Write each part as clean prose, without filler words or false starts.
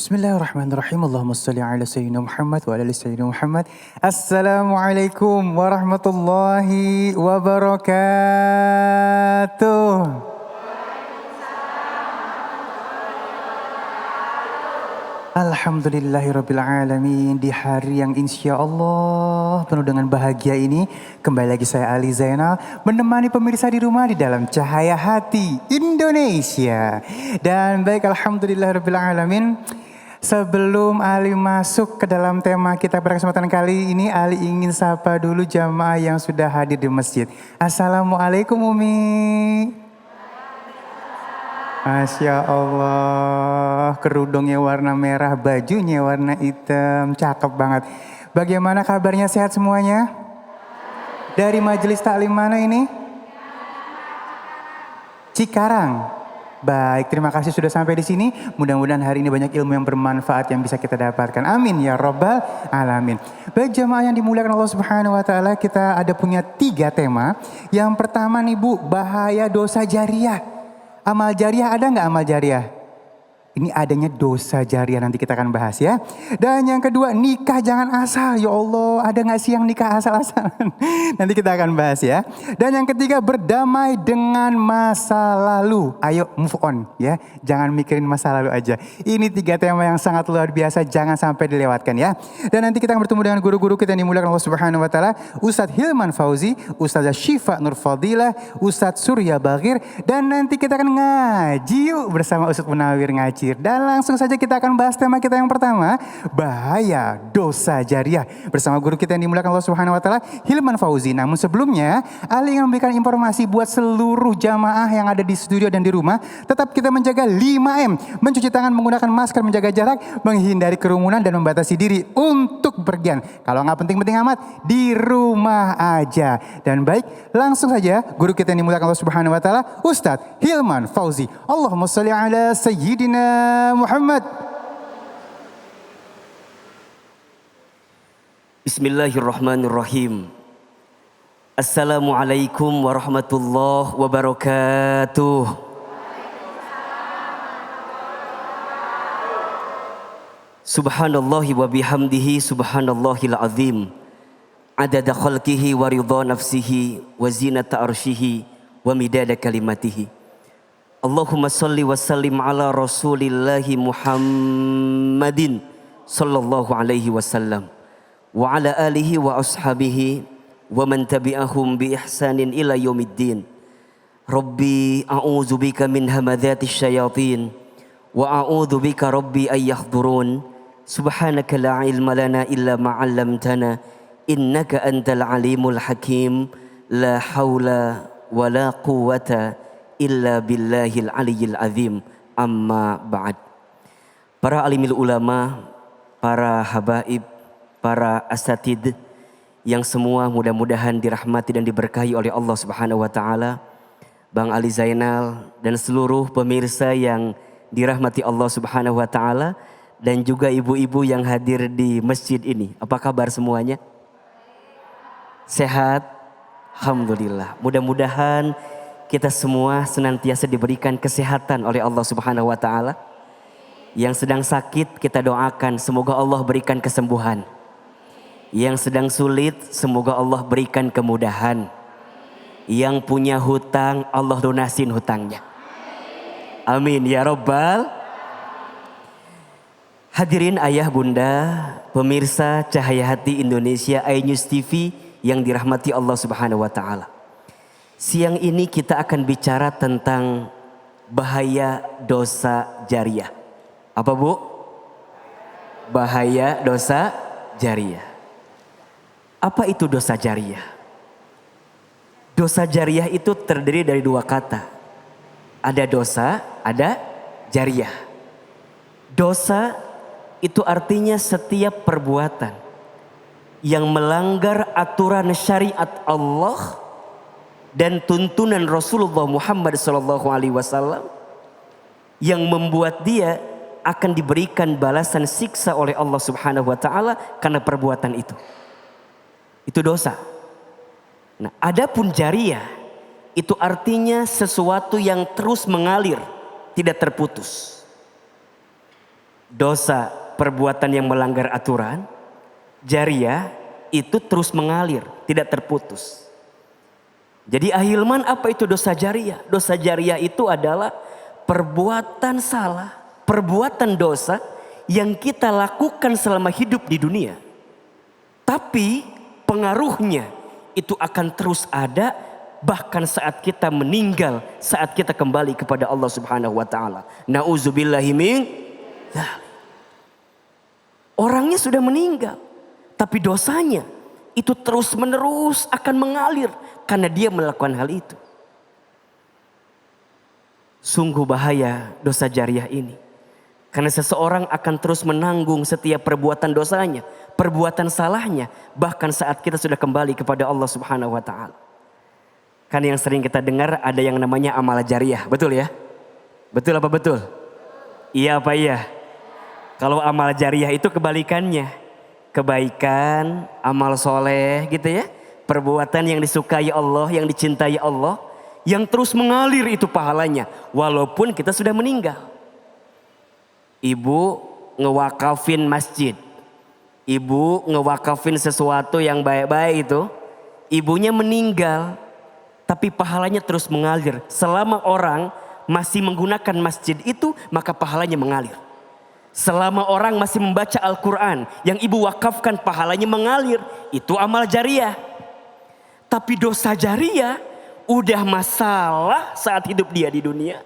Bismillahirrahmanirrahim. Allahumma salli ala sayyidina Muhammad wa ala ali sayyidina Muhammad. Assalamualaikum warahmatullahi wabarakatuh. Alhamdulillahirabbil alamin. Di hari yang insya Allah penuh dengan bahagia ini, kembali lagi saya Ali Zainal menemani pemirsa di rumah di dalam Cahaya Hati Indonesia. Dan baik, alhamdulillahirabbil alamin. Sebelum Ali masuk ke dalam tema kita pada kesempatan kali ini, Ali ingin sapa dulu jamaah yang sudah hadir di masjid. Assalamualaikum Umi. Masya Allah, kerudungnya warna merah, bajunya warna hitam, cakep banget. Bagaimana kabarnya, sehat semuanya? Dari majelis taklim mana ini? Cikarang. Baik, terima kasih sudah sampai di sini. Mudah-mudahan hari ini banyak ilmu yang bermanfaat yang bisa kita dapatkan. Amin ya Rabbal alamin. Baik jamaah yang dimuliakan Allah Subhanahu wa taala, kita ada punya 3 tema. Yang pertama nih Bu, bahaya dosa jariah. Amal jariah ada nggak amal jariah? Ini adanya dosa jariah, nanti kita akan bahas ya. Dan yang kedua, nikah jangan asal. Ya Allah, ada nggak sih yang nikah asal-asalan? Nanti kita akan bahas ya. Dan yang ketiga, berdamai dengan masa lalu. Ayo move on ya, jangan mikirin masa lalu aja. Ini 3 tema yang sangat luar biasa, jangan sampai dilewatkan ya. Dan nanti kita akan bertemu dengan guru-guru kita yang dimuliakan Allah Subhanahu wa taala. Ustadz Hilman Fauzi, Ustazah Syifa Nur Fadilah, Ustadz Surya Baghir, dan nanti kita akan ngaji yuk bersama Ustadz Munawir Ngacir. Dan langsung saja kita akan bahas tema kita yang pertama, bahaya dosa jariah, bersama guru kita yang dimuliakan Allah Subhanahu wa taala, Hilman Fauzi. Namun sebelumnya, Ali ingin memberikan informasi buat seluruh jamaah yang ada di studio dan di rumah, tetap kita menjaga 5M, mencuci tangan, menggunakan masker, menjaga jarak, menghindari kerumunan dan membatasi diri untuk bepergian. Kalau nggak penting-penting amat, di rumah aja. Dan baik, langsung saja guru kita yang dimuliakan Allah Subhanahu wa taala, Ustadz Hilman Fauzi. Allahumma sholli ala sayyidina Muhammad. Bismillahirrahmanirrahim. Assalamualaikum warahmatullahi wabarakatuh. Subhanallahi wa bihamdihi, subhanallahil azim. Adada khalqihi wa ridha nafsihi wa zinata arshihi wa midada kalimatihi. Allahumma salli wa sallim ala rasulillahi Muhammadin sallallahu alaihi wasallam wa ala alihi wa ashabihi wa man tabi'ahum bi ihsanin ila yaumiddin. Rabbi a'udzu bika min hamadzati syayatin wa a'udzu bika rabbi ay yahdurun. Subhanaka la ilma lana illa ma 'allamtana innaka antal alimul hakim. La haula wa la quwwata illa billahil aliyyil azim. Amma ba'd. Para alimil ulama, para habaib, para asatid yang semua mudah-mudahan dirahmati dan diberkahi oleh Allah Subhanahu wa taala, Bang Ali Zainal dan seluruh pemirsa yang dirahmati Allah Subhanahu wa taala, dan juga ibu-ibu yang hadir di masjid ini. Apa kabar semuanya? Sehat? Alhamdulillah. Mudah-mudahan kita semua senantiasa diberikan kesehatan oleh Allah Subhanahu wa taala. Yang sedang sakit kita doakan semoga Allah berikan kesembuhan. Yang sedang sulit semoga Allah berikan kemudahan. Yang punya hutang Allah lunasin hutangnya. Amin ya Rabbal. Hadirin ayah bunda, pemirsa Cahaya Hati Indonesia iNews TV yang dirahmati Allah Subhanahu wa taala. Siang ini kita akan bicara tentang bahaya dosa jariah. Apa Bu? Bahaya dosa jariah. Apa itu dosa jariah? Dosa jariah itu terdiri dari 2 kata. Ada dosa, ada jariah. Dosa itu artinya setiap perbuatan yang melanggar aturan syariat Allah dan tuntunan Rasulullah Muhammad SAW, yang membuat dia akan diberikan balasan siksa oleh Allah Subhanahu wa taala karena perbuatan itu. Itu dosa. Nah, adapun jariah itu artinya sesuatu yang terus mengalir, tidak terputus. dosa perbuatan yang melanggar aturan, jariah itu terus mengalir, tidak terputus. Jadi ahilman, apa itu dosa jariah? Dosa jariah itu adalah perbuatan salah, perbuatan dosa yang kita lakukan selama hidup di dunia. Tapi pengaruhnya itu akan terus ada bahkan saat kita meninggal, saat kita kembali kepada Allah Subhanahu wa taala. Nauzubillahi min dzalik. Orangnya sudah meninggal, tapi dosanya itu terus-menerus akan mengalir karena dia melakukan hal itu. Sungguh bahaya dosa jariah ini. Karena seseorang akan terus menanggung setiap perbuatan dosanya, perbuatan salahnya, bahkan saat kita sudah kembali kepada Allah Subhanahu wa taala. Kan yang sering kita dengar ada yang namanya amal jariah, betul ya? Betul apa betul? Iya apa iya? Kalau amal jariah itu kebalikannya. Kebaikan, amal soleh gitu ya. Perbuatan yang disukai Allah, yang dicintai Allah. Yang terus mengalir itu pahalanya. Walaupun kita sudah meninggal. Ibu ngewakafin masjid. Ibu ngewakafin sesuatu yang baik-baik itu. Ibunya meninggal. Tapi pahalanya terus mengalir. Selama orang masih menggunakan masjid itu, maka pahalanya mengalir. Selama orang masih membaca Al-Quran yang ibu wakafkan, pahalanya mengalir. Itu amal jariah. Tapi dosa jariah udah masalah saat hidup dia di dunia.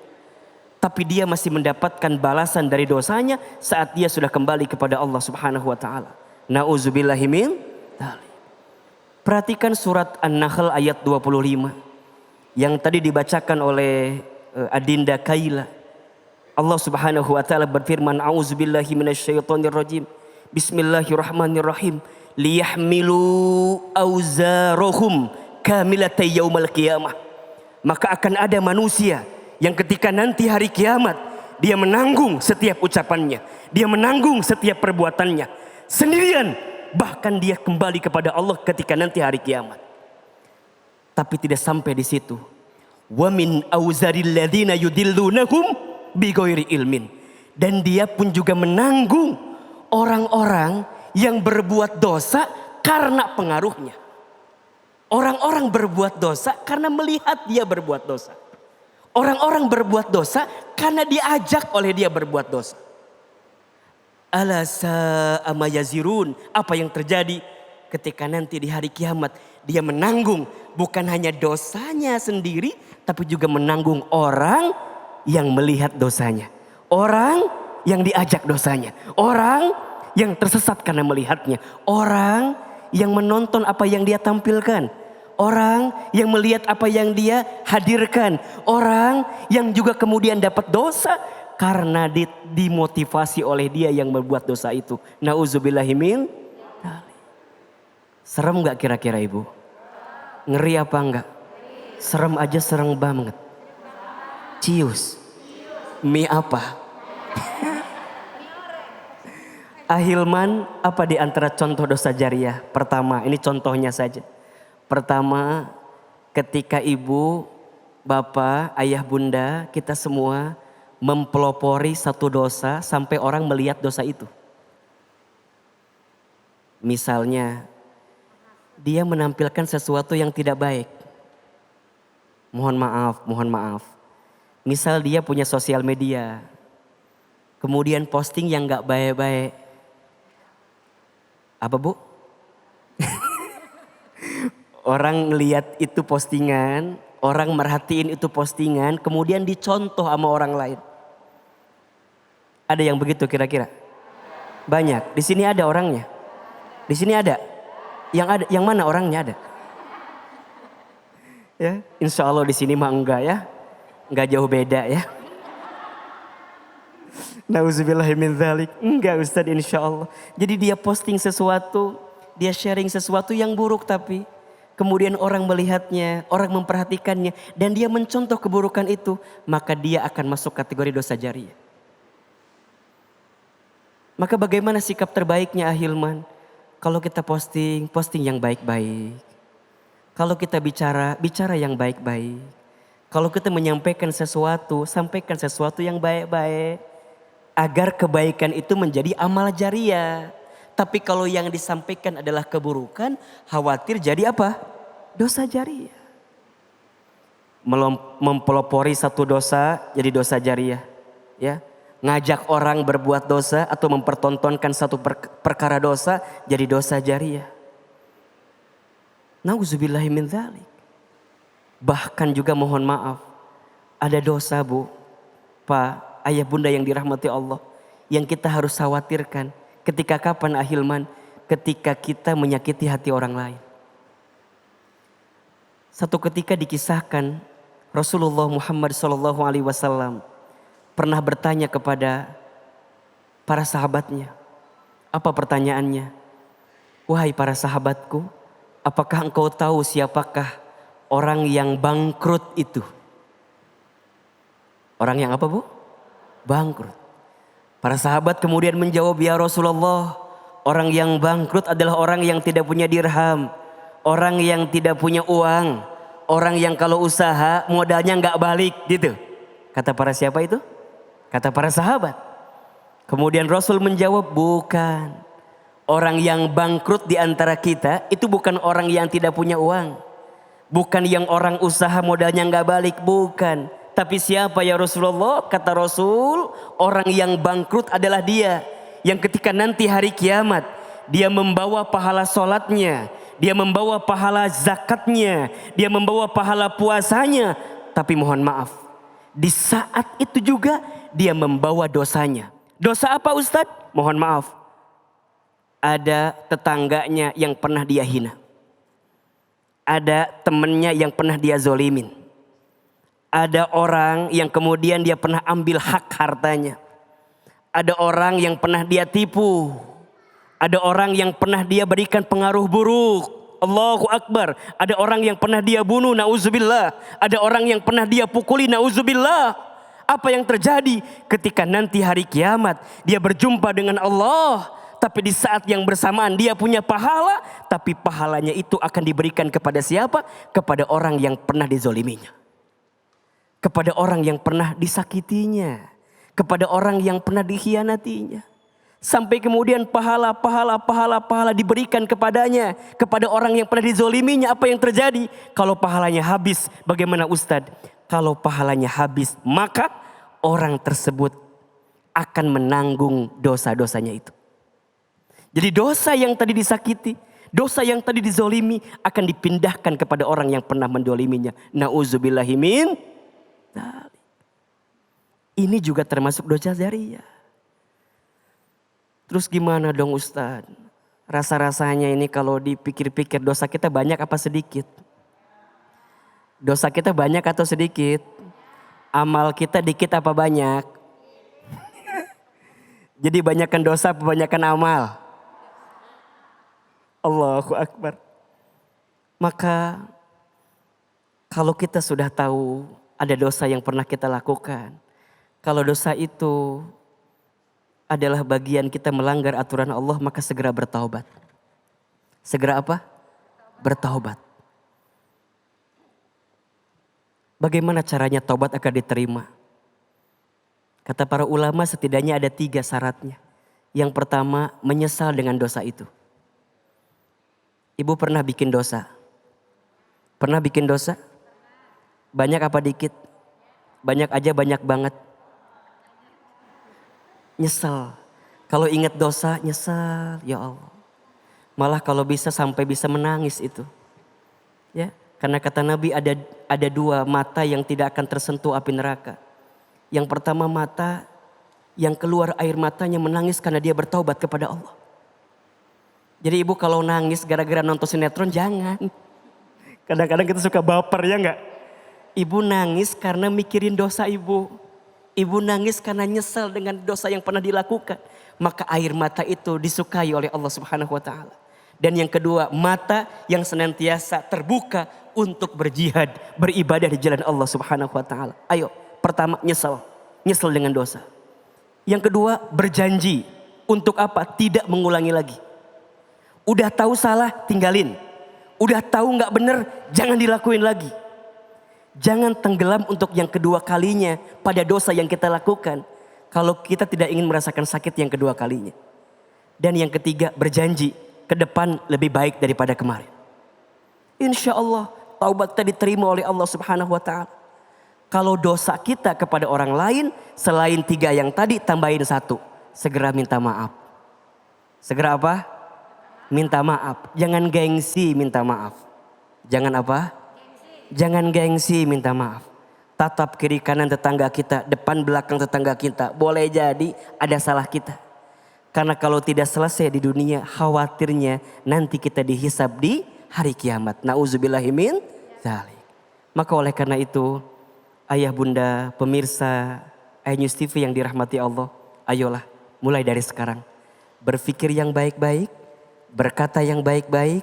Tapi dia masih mendapatkan balasan dari dosanya saat dia sudah kembali kepada Allah Subhanahu wa taala. Nauzubillahi min dzalik. Perhatikan surat An-Nahl ayat 25 yang tadi dibacakan oleh Adinda Kaila. Allah Subhanahu wa taala berfirman, a'udzubillahi minasyaitonir rajim. Bismillahirrahmanirrahim. Liyahmilu auzarahum kamilata yaumal qiyamah. Maka akan ada manusia yang ketika nanti hari kiamat dia menanggung setiap ucapannya, dia menanggung setiap perbuatannya sendirian, bahkan dia kembali kepada Allah ketika nanti hari kiamat. Tapi tidak sampai di situ. Wa min auzaril ladzina yudillunahum bighairi ilmin. Dan dia pun juga menanggung orang-orang yang berbuat dosa karena pengaruhnya. Orang-orang berbuat dosa karena melihat dia berbuat dosa. Orang-orang berbuat dosa karena diajak oleh dia berbuat dosa. Ala sa'a ma yazirun. Apa yang terjadi ketika nanti di hari kiamat dia menanggung bukan hanya dosanya sendiri, tapi juga menanggung orang yang melihat dosanya. Orang yang diajak dosanya. Orang yang tersesat karena melihatnya. Orang yang menonton apa yang dia tampilkan. Orang yang melihat apa yang dia hadirkan. Orang yang juga kemudian dapat dosa karena dimotivasi oleh dia yang membuat dosa itu. Nauzubillahi min dzalik. Serem gak kira-kira ibu? Ngeri apa enggak? Serem aja serem banget. Cius. Mie apa? Ahilman, apa di antara contoh dosa jariah? Pertama, ini contohnya saja. Pertama, ketika ibu, bapak, ayah, bunda, kita semua mempelopori satu dosa sampai orang melihat dosa itu. Misalnya, dia menampilkan sesuatu yang tidak baik. Mohon maaf, mohon maaf. Misal dia punya sosial media, kemudian posting yang gak baik-baik. Apa bu? Orang ngeliat itu postingan, orang merhatiin itu postingan, kemudian dicontoh sama orang lain. Ada yang begitu kira-kira? Banyak. Di sini ada orangnya. Di sini ada. Yang mana orangnya ada? Ya, insya Allah di sini mah enggak ya. Enggak jauh beda ya. Nauzubillahi min dzalik. Enggak Ustaz, insya Allah. Jadi dia posting sesuatu, dia sharing sesuatu yang buruk tapi kemudian orang melihatnya, orang memperhatikannya dan dia mencontoh keburukan itu, maka dia akan masuk kategori dosa jariah. Maka bagaimana sikap terbaiknya ahilman? Kalau kita posting yang baik-baik. Kalau kita bicara yang baik-baik. Kalau kita menyampaikan sesuatu, sampaikan sesuatu yang baik-baik. agar kebaikan itu menjadi amal jariah. Tapi kalau yang disampaikan adalah keburukan, khawatir jadi apa? Dosa jariah. Mempelopori satu dosa jadi dosa jariah. Ya, ngajak orang berbuat dosa atau mempertontonkan satu perkara dosa jadi dosa jariah. Nauzubillahi min dzalik. Bahkan juga mohon maaf, ada dosa Bu, Pak, ayah bunda yang dirahmati Allah, yang kita harus khawatirkan. Ketika kapan ahilman? Ketika kita menyakiti hati orang lain. Satu ketika dikisahkan Rasulullah Muhammad SAW pernah bertanya kepada para sahabatnya. Apa pertanyaannya? Wahai para sahabatku, apakah engkau tahu siapakah orang yang bangkrut itu? Orang yang apa Bu? Bangkrut. Para sahabat kemudian menjawab, ya Rasulullah, orang yang bangkrut adalah orang yang tidak punya dirham, orang yang tidak punya uang, orang yang kalau usaha modalnya nggak balik gitu. Kata para siapa itu? Kata para sahabat. Kemudian Rasul menjawab, bukan. Orang yang bangkrut di antara kita itu bukan orang yang tidak punya uang. Bukan yang orang usaha modalnya nggak balik, bukan. Tapi siapa ya Rasulullah? Kata Rasul, orang yang bangkrut adalah dia yang ketika nanti hari kiamat dia membawa pahala sholatnya, dia membawa pahala zakatnya, dia membawa pahala puasanya. Tapi mohon maaf, di saat itu juga dia membawa dosanya. Dosa apa Ustadz? Mohon maaf, ada tetangganya yang pernah dia hina, ada temennya yang pernah dia zolimin. Ada orang yang kemudian dia pernah ambil hak hartanya. Ada orang yang pernah dia tipu. Ada orang yang pernah dia berikan pengaruh buruk. Allahu Akbar. Ada orang yang pernah dia bunuh, na'udzubillah. Ada orang yang pernah dia pukuli, na'udzubillah. Apa yang terjadi ketika nanti hari kiamat dia berjumpa dengan Allah. Tapi di saat yang bersamaan dia punya pahala. Tapi pahalanya itu akan diberikan kepada siapa? Kepada orang yang pernah dizoliminya. Kepada orang yang pernah disakitinya. Kepada orang yang pernah dikhianatinya. Sampai kemudian pahala diberikan kepadanya. Kepada orang yang pernah dizoliminya. Apa yang terjadi? Kalau pahalanya habis, bagaimana Ustadz? Kalau pahalanya habis, maka orang tersebut akan menanggung dosa-dosanya itu. Jadi dosa yang tadi disakiti, dosa yang tadi dizolimi akan dipindahkan kepada orang yang pernah mendoliminya. Na'udzubillahimin. Ini juga termasuk dosa jariah. Terus gimana dong Ustadz? Rasa-rasanya ini kalau dipikir-pikir dosa kita banyak apa sedikit? Dosa kita banyak atau sedikit? Amal kita dikit apa banyak? Jadi banyakkan dosa apa banyakkan amal? Allahu Akbar. Maka kalau kita sudah tahu ada dosa yang pernah kita lakukan. Kalau dosa itu adalah bagian kita melanggar aturan Allah, maka segera bertaubat. Segera apa? Bertaubat. Bagaimana caranya taubat agar diterima? Kata para ulama setidaknya ada 3 syaratnya. Yang pertama, menyesal dengan dosa itu. Ibu pernah bikin dosa? Pernah bikin dosa? Banyak apa dikit? Banyak aja, banyak banget. Nyesel. Kalau ingat dosa, nyesel. Ya Allah. Malah kalau bisa sampai bisa menangis itu. Ya, karena kata Nabi ada 2 mata yang tidak akan tersentuh api neraka. Yang pertama mata yang keluar air matanya menangis karena dia bertaubat kepada Allah. Jadi ibu kalau nangis gara-gara nonton sinetron jangan. Kadang-kadang kita suka baper ya enggak? Ibu nangis karena mikirin dosa ibu. Ibu nangis karena nyesel dengan dosa yang pernah dilakukan. Maka air mata itu disukai oleh Allah Subhanahu wa ta'ala. Dan yang kedua, mata yang senantiasa terbuka untuk berjihad, beribadah di jalan Allah Subhanahu wa ta'ala. Ayo, pertama nyesel. Nyesel dengan dosa. Yang kedua, berjanji. Untuk apa? Tidak mengulangi lagi. Udah tahu salah, tinggalin. Udah tahu gak bener, jangan dilakuin lagi. Jangan tenggelam untuk yang kedua kalinya pada dosa yang kita lakukan. kalau kita tidak ingin merasakan sakit yang kedua kalinya. Dan yang ketiga, berjanji ke depan lebih baik daripada kemarin. Insya Allah taubat kita diterima oleh Allah Subhanahu wa ta'ala. Kalau dosa kita kepada orang lain selain 3 yang tadi tambahin 1. Segera minta maaf. Segera apa? Minta maaf. Jangan gengsi minta maaf. Jangan apa? Jangan gengsi minta maaf. Tatap kiri kanan tetangga kita, depan belakang tetangga kita. Boleh jadi ada salah kita. Karena kalau tidak selesai di dunia, khawatirnya nanti kita dihisab di hari kiamat. Nauzubillahi min dzalik. Maka oleh karena itu, ayah bunda, pemirsa iNews TV yang dirahmati Allah, ayolah mulai dari sekarang. Berpikir yang baik-baik, berkata yang baik-baik,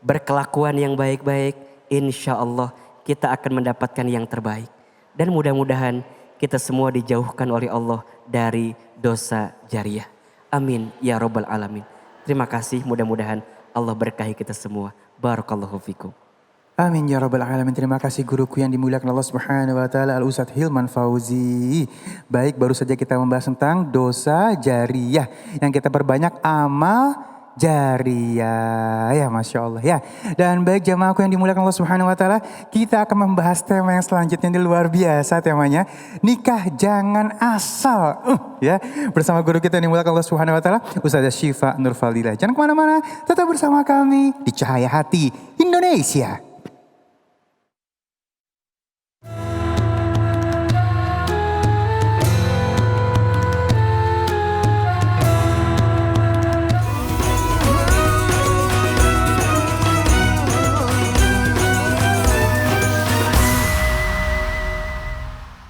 berkelakuan yang baik-baik. Insya Allah kita akan mendapatkan yang terbaik. Dan mudah-mudahan kita semua dijauhkan oleh Allah dari dosa jariah. Amin ya robbal alamin. Terima kasih, mudah-mudahan Allah berkahi kita semua. Barakallahu fikum. Amin ya rabbal alamin. Terima kasih guruku yang dimuliakan Allah Subhanahu wa taala, Al Ustadz Hilman Fauzi. Baik, baru saja kita membahas tentang dosa jariah, yang kita perbanyak amal jariah, ya Masya Allah ya. Dan baik jamaahku yang dimuliakan Allah Subhanahu wa taala, kita akan membahas tema yang selanjutnya, ini luar biasa temanya, nikah jangan asal. Ya, bersama guru kita yang dimuliakan Allah Subhanahu wa taala, Ustazah Syifa Nur Fadilah. Jangan kemana-mana, tetap bersama kami di Cahaya Hati Indonesia.